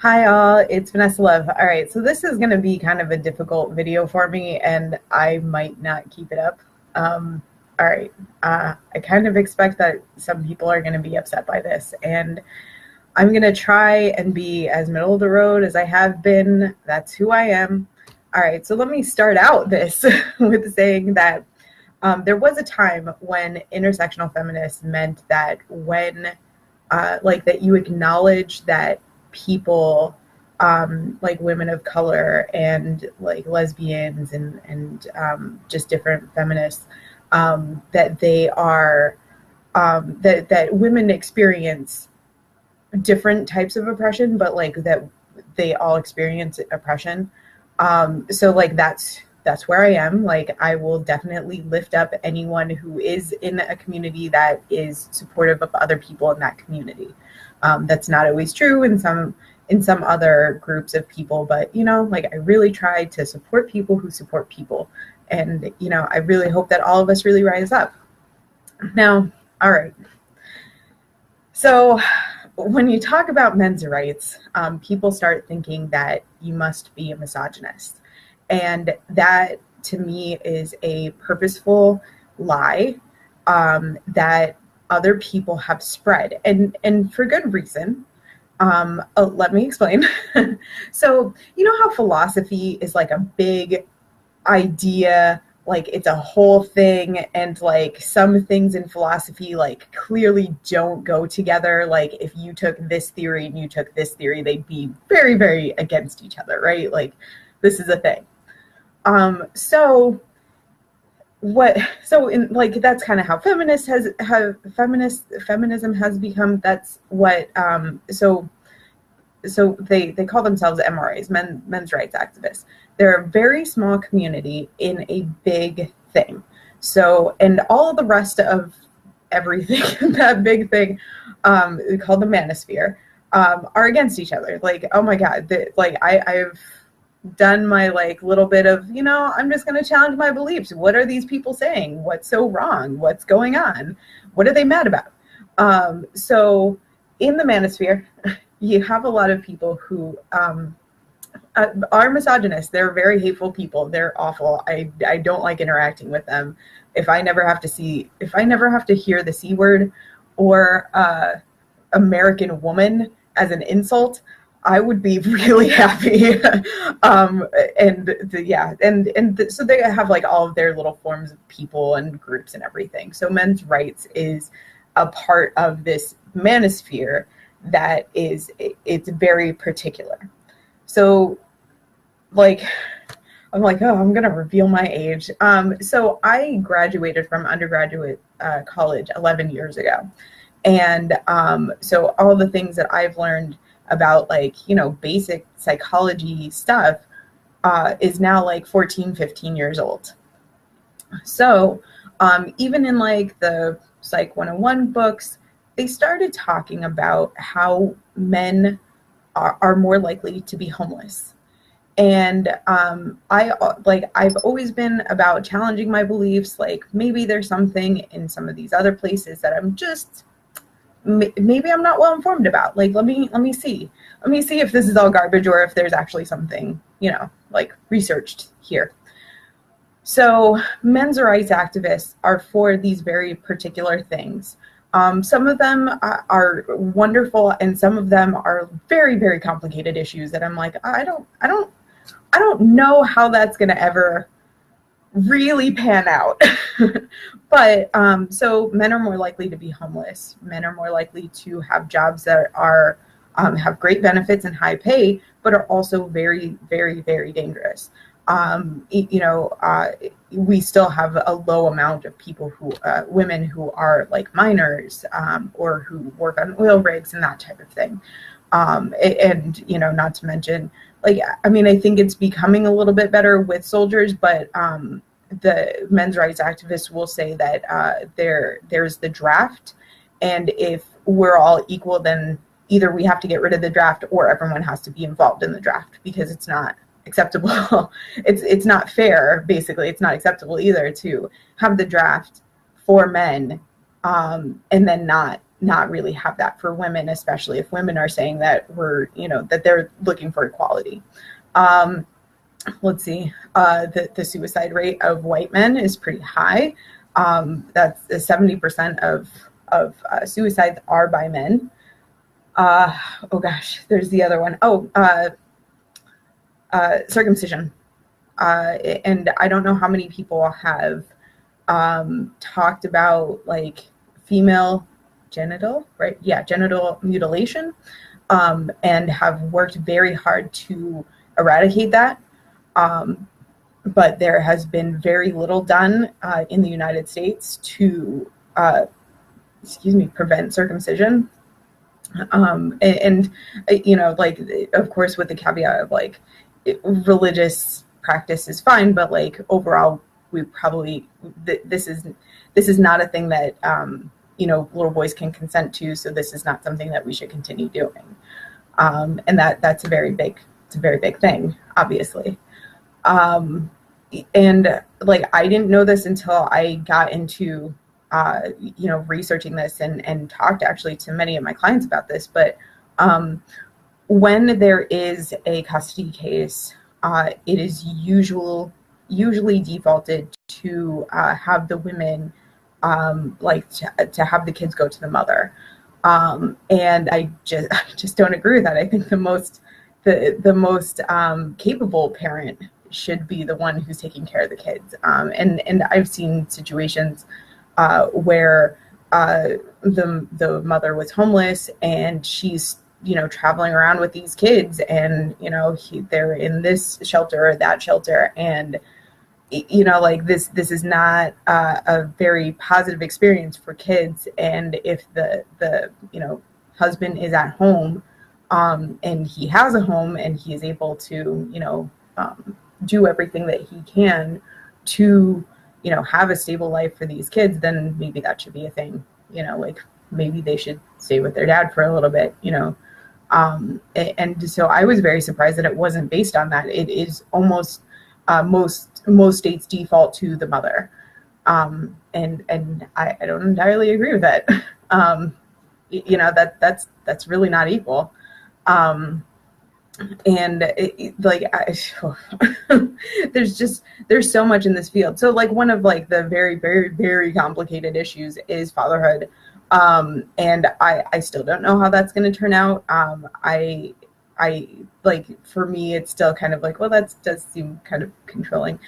Hi all, it's Vanessa Love. All right, so this is going to be kind of a difficult video for me, and I might not keep it up. All right, I kind of expect that some people are going to be upset by this, and I'm going to try and be as middle of the road as I have been. That's who I am. All right, so let me start out this with saying that there was a time when intersectional feminists meant that that you acknowledge that people like women of color and like lesbians and just different feminists that they are that women experience different types of oppression, but like that they all experience oppression. So like that's where I am. Like I will definitely lift up anyone who is in a community that is supportive of other people in that community. That's not always true in some other groups of people, but like I really try to support people who support people. And I really hope that all of us really rise up. Now, all right. So when you talk about men's rights, people start thinking that you must be a misogynist. And that, to me, is a purposeful lie that other people have spread, and for good reason. Let me explain. So, you know how philosophy is like a big idea, like it's a whole thing, and like some things in philosophy like clearly don't go together. Like if you took this theory and you took this theory, they'd be very, very against each other, right? Like this is a thing. So in like that's kind of how feminism has become. That's what so they call themselves MRAs, men's rights activists. They're a very small community in a big thing. So, and all the rest of everything, that big thing called the Manosphere, are against each other. Like, oh my God, I've done my like little bit of, I'm just going to challenge my beliefs. What are these people saying? What's so wrong? What's going on? What are they mad about? So in the Manosphere, you have a lot of people who are misogynists. They're very hateful people. They're awful. I don't like interacting with them. If I never have to hear the C word or American woman as an insult, I would be really happy. So they have like all of their little forms of people and groups and everything. So men's rights is a part of this manosphere that it's very particular. So like, I'm like, oh, I'm going to reveal my age. So I graduated from undergraduate college 11 years ago. And so all the things that I've learned about like, basic psychology stuff is now like 14, 15 years old. So even in like the Psych 101 books, they started talking about how men are more likely to be homeless. And I've always been about challenging my beliefs. Like maybe there's something in some of these other places that I'm just, maybe I'm not well informed about. Like, let me see if this is all garbage or if there's actually something, like researched here. So men's rights activists are for these very particular things. Some of them are wonderful, and some of them are very, very complicated issues that I'm like, I don't know how that's going to ever really pan out. But so men are more likely to be homeless. Men are more likely to have jobs that are have great benefits and high pay, but are also very, very, very dangerous. We still have a low amount of people women who are like minors or who work on oil rigs and that type of thing. And not to mention, like, I mean, I think it's becoming a little bit better with soldiers, but the men's rights activists will say that there's the draft, and if we're all equal, then either we have to get rid of the draft or everyone has to be involved in the draft, because it's not acceptable. It's not fair. Basically, it's not acceptable either to have the draft for men and then not not really have that for women, especially if women are saying that that they're looking for equality. Let's see, the suicide rate of white men is pretty high. That's 70% of suicides are by men. Oh gosh, there's the other one. Circumcision. And I don't know how many people have talked about like female genital, right? Yeah, genital mutilation, and have worked very hard to eradicate that. But there has been very little done in the United States to, prevent circumcision. And like, of course, with the caveat of like, religious practice is fine, but like overall, we probably this is not a thing that little boys can consent to. So this is not something that we should continue doing, and that's a very big thing, obviously. And like, I didn't know this until I got into researching this and talked actually to many of my clients about this. But when there is a custody case, it is usually defaulted to have the women to have the kids go to the mother. And I just don't agree with that. I think the most capable parent should be the one who's taking care of the kids. And I've seen situations where the mother was homeless and she's traveling around with these kids, and they're in this shelter or that shelter, and like this is not a very positive experience for kids. And if the husband is at home, and he has a home and he is able to do everything that he can to have a stable life for these kids, then maybe that should be a thing. Like maybe they should stay with their dad for a little bit. And so I was very surprised that it wasn't based on that. It is almost most states default to the mother, and I don't entirely agree with that. That's really not equal. And there's so much in this field. So like one of like the very, very, very complicated issues is fatherhood. And I still don't know how that's going to turn out. I like, for me, it's still kind of like, well, that does seem kind of controlling.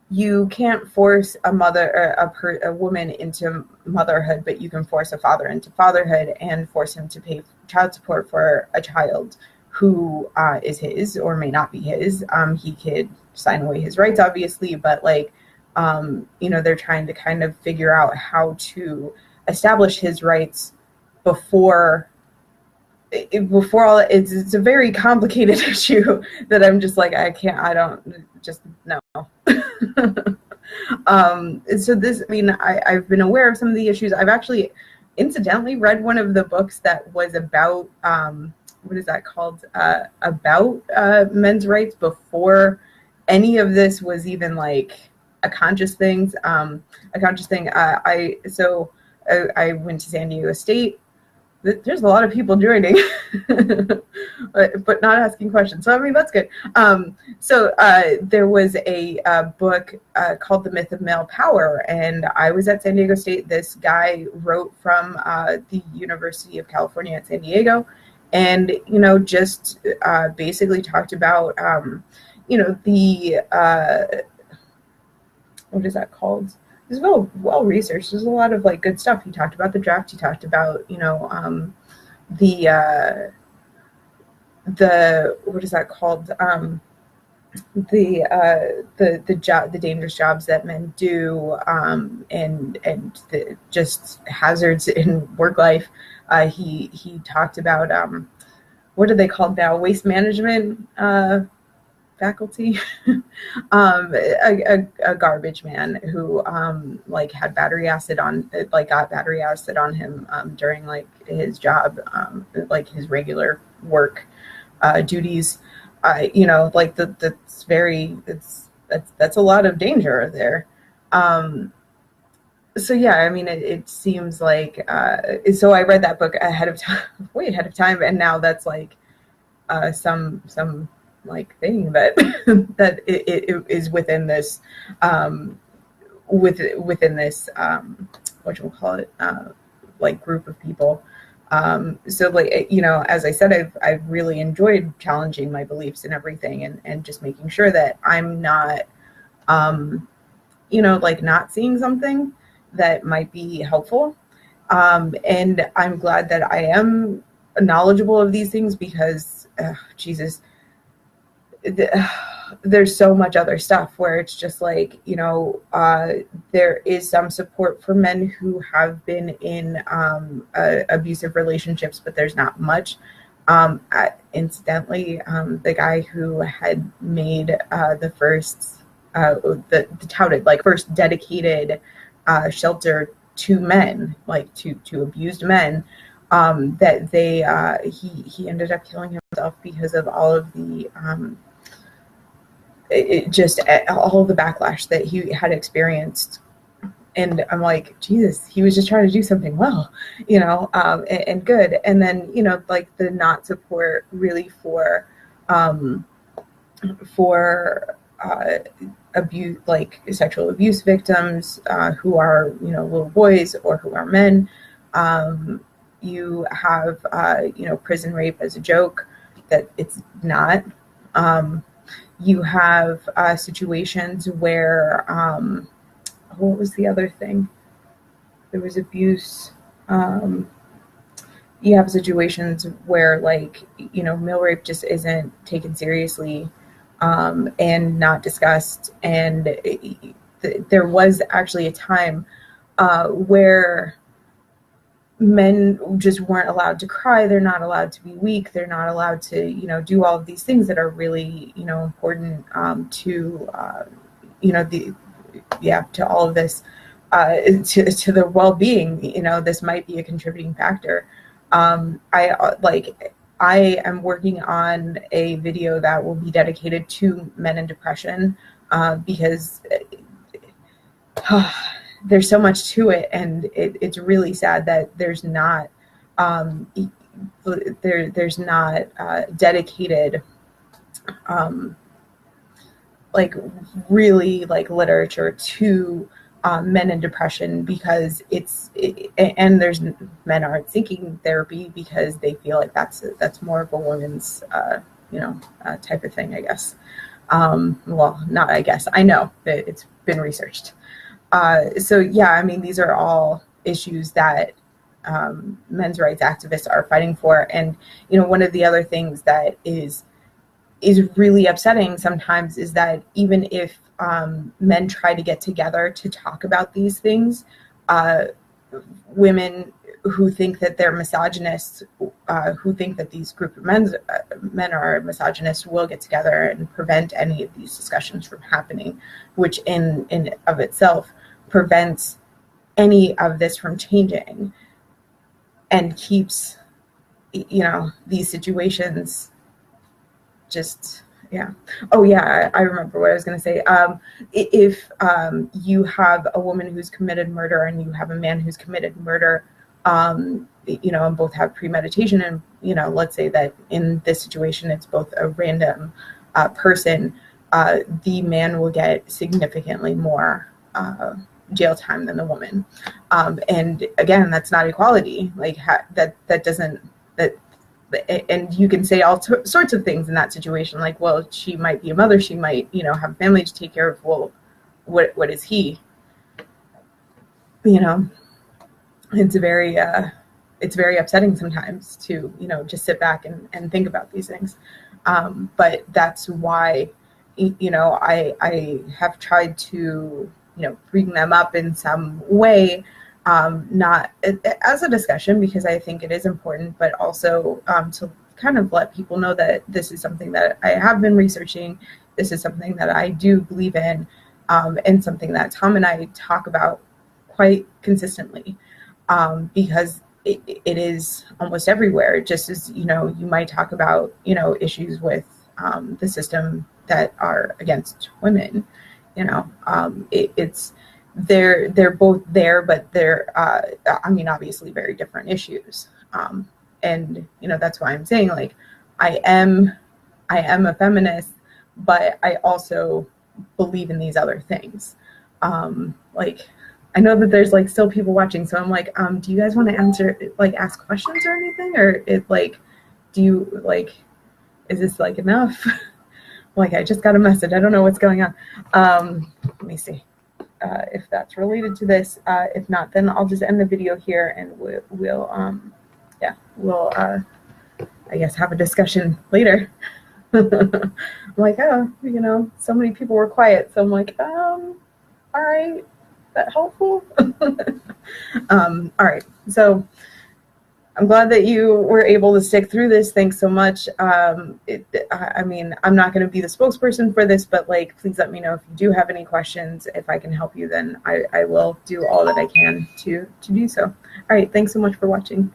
You can't force a mother or a woman into motherhood, but you can force a father into fatherhood and force him to pay child support for a child who is his or may not be his. He could sign away his rights, obviously, but like, they're trying to kind of figure out how to establish his rights before all. It's a very complicated issue that I'm just like, I don't just know. So this, I've been aware of some of the issues. I've actually incidentally read one of the books that was about, what is that called? About men's rights before any of this was even like a conscious thing. I went to San Diego State. There's a lot of people joining, but not asking questions. So, that's good. There was a book called The Myth of Male Power, and I was at San Diego State. This guy wrote from the University of California at San Diego, and, just basically talked about, what is that called? It was well researched. There's a lot of like good stuff. He talked about the draft. He talked about the what is that called? The dangerous jobs that men do, and the just hazards in work life. He talked about what are they called now? Waste management faculty. A garbage man who had battery acid on him during like his job, like his regular work duties. That's a lot of danger there. So yeah, I mean, it seems like, so I read that book ahead of time, way ahead of time, and now that's like some like thing that that it is within this within this what you call it, like group of people. So like, you know, as I said, I've really enjoyed challenging my beliefs and everything, and just making sure that I'm not you know, like not seeing something that might be helpful. And I'm glad that I am knowledgeable of these things because Jesus, there's so much other stuff where it's just like, you know, there is some support for men who have been in abusive relationships, but there's not much. Incidentally, the guy who had made the first, the touted like first dedicated shelter to men, like to abused men, that they he ended up killing himself because of all of the just all the backlash that he had experienced. And I'm like, Jesus, he was just trying to do something well, you know, and good. And then, you know, like the not support really for abuse, like sexual abuse victims who are, you know, little boys or who are men. You have, you know, prison rape as a joke that it's not. You have situations where, what was the other thing? There was abuse. You have situations where, like, you know, male rape just isn't taken seriously and not discussed. And there was actually a time where men just weren't allowed to cry. They're not allowed to be weak. They're not allowed to, you know, do all of these things that are really, you know, important to, you know, to all of this, to their well-being. You know, this might be a contributing factor. I am working on a video that will be dedicated to men in depression because there's so much to it, and it's really sad that there's not there's not dedicated like really like literature to men in depression, because and there's men aren't seeking therapy because they feel like that's more of a woman's you know, type of thing, I guess. Well, not I guess, I know that it's been researched. So yeah, I mean, these are all issues that men's rights activists are fighting for. And, you know, one of the other things that is really upsetting sometimes is that even if men try to get together to talk about these things, women who think that they're misogynists, who think that these group of men are misogynists, will get together and prevent any of these discussions from happening, which in of itself prevents any of this from changing and keeps, you know, these situations just, yeah. Oh yeah, I remember what I was going to say. If you have a woman who's committed murder and you have a man who's committed murder, you know, and both have premeditation, and, you know, let's say that in this situation it's both a random person, the man will get significantly more jail time than the woman. And again, that's not equality. Like that doesn't, and you can say all sorts of things in that situation, like, well, she might be a mother, she might, you know, have a family to take care of. Well, what is he? You know, it's very upsetting sometimes to, you know, just sit back and think about these things. But that's why, you know, I have tried to, you know, bring them up in some way, not as a discussion, because I think it is important, but also to kind of let people know that this is something that I have been researching. This is something that I do believe in, and something that Tom and I talk about quite consistently, because it is almost everywhere. Just as, you know, you might talk about, you know, issues with the system that are against women, you know, it's they're both there, but they're I mean, obviously very different issues. And you know, that's why I'm saying, like, I am a feminist, but I also believe in these other things. Like, I know that there's like still people watching, so I'm like, do you guys want to ask questions or anything, or do you like, is this like enough? Like, I just got a message. I don't know what's going on. Let me see if that's related to this. If not, then I'll just end the video here, and we'll I guess have a discussion later. I'm like, oh, you know, so many people were quiet, so I'm like, all right, that helpful? All right, so I'm glad that you were able to stick through this. Thanks so much. I mean, I'm not going to be the spokesperson for this, but like, please let me know if you do have any questions. If I can help you, then I will do all that I can to do so. All right, thanks so much for watching.